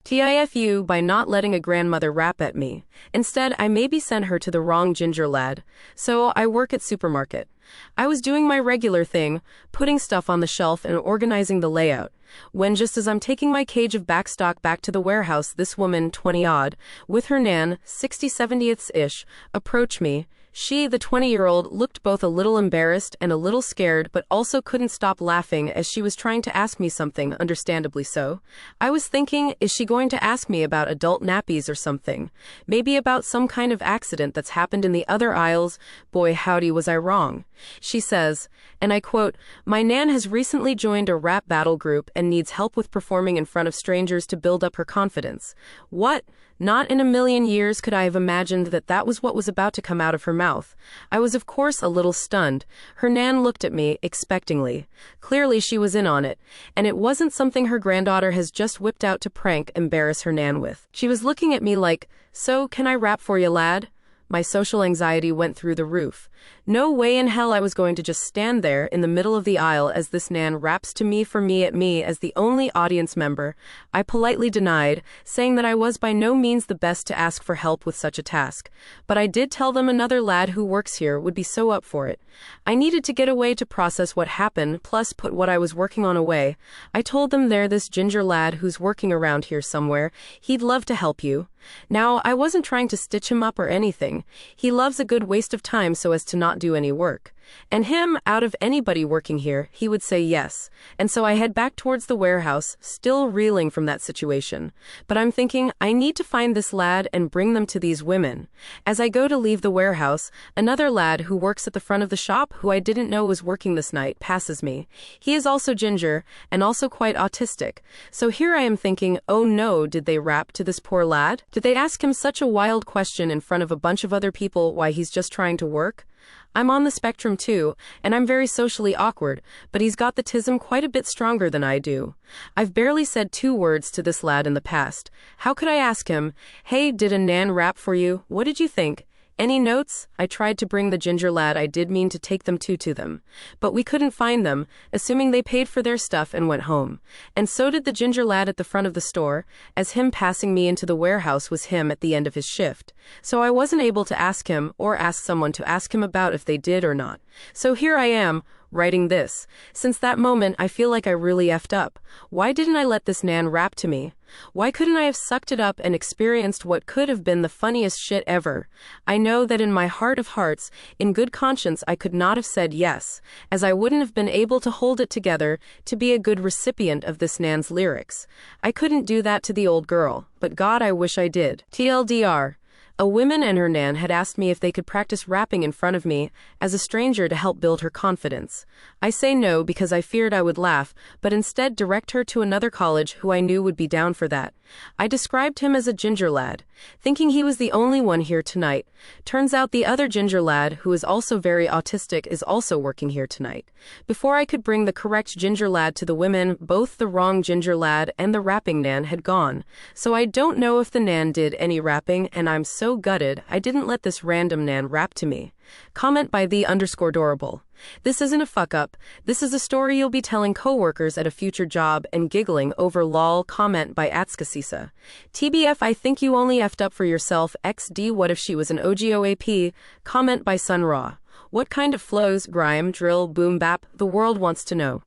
TIFU by not letting a grandmother rap at me. Instead, I maybe sent her to the wrong ginger lad. So, I work at supermarket. I was doing my regular thing, putting stuff on the shelf and organizing the layout, when just as I'm taking my cage of backstock back to the warehouse, this woman, 20-odd, with her nan, 60-70ths-ish, approached me. She, the 20-year-old, looked both a little embarrassed and a little scared, but also couldn't stop laughing as she was trying to ask me something, understandably so. I was thinking, is she going to ask me about adult nappies or something? Maybe about some kind of accident that's happened in the other aisles? Boy, howdy, was I wrong. She says, and I quote, "My nan has recently joined a rap battle group and needs help with performing in front of strangers to build up her confidence." What? Not in a million years could I have imagined that that was what was about to come out of her mouth. I was of course a little stunned. Her nan looked at me, expectingly. Clearly she was in on it, and it wasn't something her granddaughter has just whipped out to embarrass her nan with. She was looking at me like, "So, can I rap for you, lad?" My social anxiety went through the roof. No way in hell I was going to just stand there in the middle of the aisle as this nan raps to me for me at me as the only audience member. I politely denied, saying that I was by no means the best to ask for help with such a task. But I did tell them another lad who works here would be so up for it. I needed to get away to process what happened, plus put what I was working on away. I told them there this ginger lad who's working around here somewhere. He'd love to help you. Now, I wasn't trying to stitch him up or anything. He loves a good waste of time so as to not do any work. And him, out of anybody working here, he would say yes. And so I head back towards the warehouse, still reeling from that situation. But I'm thinking, I need to find this lad and bring them to these women. As I go to leave the warehouse, another lad who works at the front of the shop, who I didn't know was working this night, passes me. He is also ginger, and also quite autistic. So here I am thinking, oh no, did they rap to this poor lad? Did they ask him such a wild question in front of a bunch of other people why he's just trying to work? I'm on the spectrum too, and I'm very socially awkward, but he's got the tism quite a bit stronger than I do. I've barely said 2 words to this lad in the past. How could I ask him, "Hey, did a nan rap for you? What did you think? Any notes?" I tried to bring the ginger lad I did mean to take them to them. But we couldn't find them, assuming they paid for their stuff and went home. And so did the ginger lad at the front of the store, as him passing me into the warehouse was him at the end of his shift. So I wasn't able to ask him, or ask someone to ask him about if they did or not. So here I am, writing this. Since that moment, I feel like I really effed up. Why didn't I let this nan rap to me? Why couldn't I have sucked it up and experienced what could have been the funniest shit ever? I know that in my heart of hearts, in good conscience, I could not have said yes, as I wouldn't have been able to hold it together to be a good recipient of this nan's lyrics. I couldn't do that to the old girl, but God, I wish I did. TLDR. A woman and her nan had asked me if they could practice rapping in front of me, as a stranger to help build her confidence. I say no because I feared I would laugh, but instead direct her to another college who I knew would be down for that. I described him as a ginger lad, thinking he was the only one here tonight. Turns out the other ginger lad, who is also very autistic, is also working here tonight. Before I could bring the correct ginger lad to the women, both the wrong ginger lad and the rapping nan had gone. So I don't know if the nan did any rapping, and I'm so gutted I didn't let this random nan rap to me. Comment by the_dorable. This isn't a fuck up. This is a story you'll be telling coworkers at a future job and giggling over. Lol. Comment by Atskasisa. TBF, I think you only effed up for yourself. XD, what if she was an OGOAP? Comment by Sun Ra. What kind of flows, grime, drill, boom bap? The world wants to know.